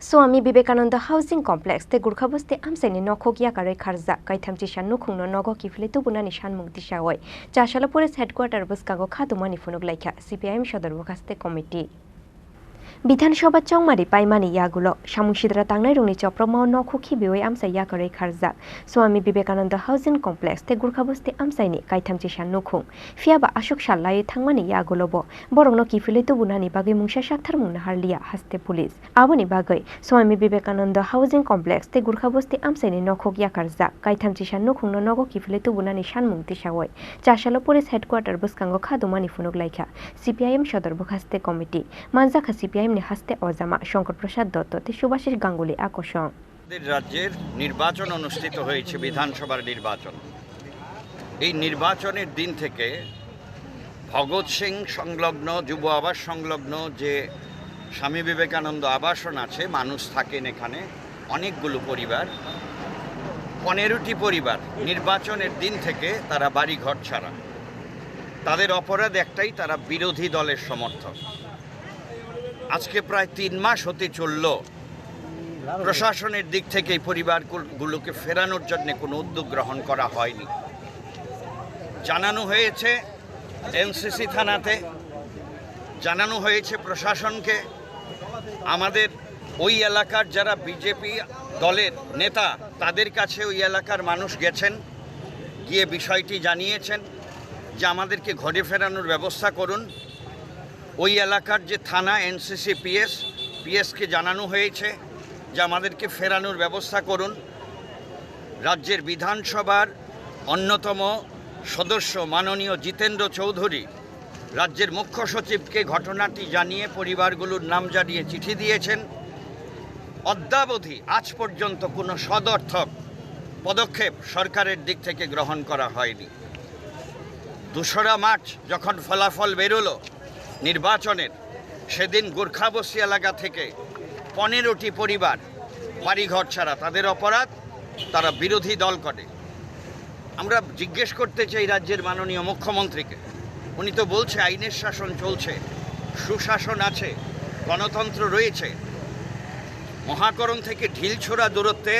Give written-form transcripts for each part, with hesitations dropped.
Swami Vivekananda Housing Complex te Gurkhabasti amsaini nokhokia kare kharja kaithamchi shannu khungno nogo kifle tubunani shanmung disawai Chashala Police Headquarter buskango khadumani funuk laikha CPIM Shodor Bokhaste Committee বিধানসভা চংমারি পাইমানি ইয়াগুলো সামুশিদরা তাংনাই রংনি চপ্রমাও নখুখি বিওই আমসা ইয়াকরে খারজা Swami Vivekananda housing complex তে গুরখাবস্তি আমসাইনি কাইথামচি সান্নুখুং ফিয়াবা আশুক সাল্লাই থাংমানি ইয়াগুলোব বরংনো কিফিলে তুবুনানি বাগৈ মুংসা সাকথার মুংনা হারলিয়া হাসতে police আবনি বাগৈ Swami Vivekananda housing complex তে গুরখাবস্তি আমসাইনি নখক ইয়াকারজা কাইথামচি সান্নুখুংনো নগো কিফিলে তুবুনানি সানমুং দিসাওই চাশালো police headquarter বুসকাঙ্গো খাদুমানি ফুনুক লাইখা CPIM সদর বখাস্তে committee মানজাখা CPIM হাসতে অজামা শঙ্কর প্রসাদ দত্ত তে সুভাষিস গাঙ্গুলি আকর্ষণ রাজ্যের নির্বাচন অনুষ্ঠিত হয়েছে বিধানসভার নির্বাচন। এই নির্বাচনের দিন থেকে ভগৎ সিং সংলগ্ন যুব আবাস সংলগ্ন যে স্বামী বিবেকানন্দ আবাসন আছে, মানুষ থাকেন এখানে অনেকগুলো পরিবার, 15টি পরিবার নির্বাচনের দিন থেকে তারা বাড়ি ঘর ছাড়া। তাদের অপরাধ একটাই, তারা বিরোধী দলের সমর্থক। আজকে প্রায় 3 মাস হতে চলল, প্রশাসনের দিক থেকে এই পরিবারগুলোকে ফেরানোর জন্য কোনো উদ্যোগ গ্রহণ করা হয়নি। জানানো হয়েছে এনসিসি থানাতে, জানানো হয়েছে প্রশাসনকে। আমাদের ওই এলাকার যারা বিজেপি দলের নেতা, তাদের কাছে ওই এলাকার মানুষ গেছেন, গিয়ে বিষয়টি জানিয়েছেন যে আমাদেরকে ঘরে ফেরানোর ব্যবস্থা করুন। ওই এলাকার যে থানা এনসিসি পিএসকে জানানো হয়েছে যে আমাদেরকে ফেরানোর ব্যবস্থা করুন। রাজ্যের বিধানসভার অন্যতম সদস্য মাননীয় জিতেন্দ্র চৌধুরী রাজ্যের মুখ্য সচিবকে ঘটনাটি জানিয়ে পরিবারগুলোর নাম জানিয়ে চিঠি দিয়েছেন। অদ্যাবধি আজ পর্যন্ত কোনো সদর্থক পদক্ষেপ সরকারের দিক থেকে গ্রহণ করা হয়নি। 2রা মার্চ যখন ফলাফল বেরোলো নির্বাচনের, সেদিন গোর্খাবস্তি এলাকা থেকে 15টি পরিবার বাড়িঘর ছাড়া। তাদের অপরাধ, তারা বিরোধী দল করে। আমরা জিজ্ঞেস করতে চাই রাজ্যের মাননীয় মুখ্যমন্ত্রীকে, উনি তো বলছে আইনের শাসন চলছে, সুশাসন আছে, গণতন্ত্র রয়েছে। মহাকরণ থেকে ঢিলছোড়া দূরত্বে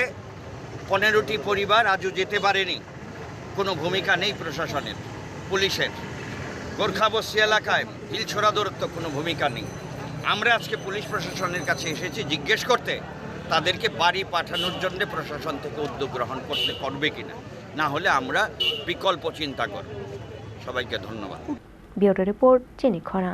15টি পরিবার আজও যেতে পারেনি। কোনো ভূমিকা নেই প্রশাসনের, পুলিশের। গোর্খাবস্তি এলাকায় ঢিলছোড়া দূরত্ব কোনো ভূমিকা নেই। আমরা আজকে পুলিশ প্রশাসনের কাছে এসেছি জিজ্ঞেস করতে, তাদেরকে বাড়ি পাঠানোর জন্য প্রশাসন থেকে উদ্যোগ গ্রহণ করবে কিনা, না হলে আমরা বিকল্প চিন্তা করব। সবাইকে ধন্যবাদ। ব্যুরো রিপোর্ট, চিনি খরা।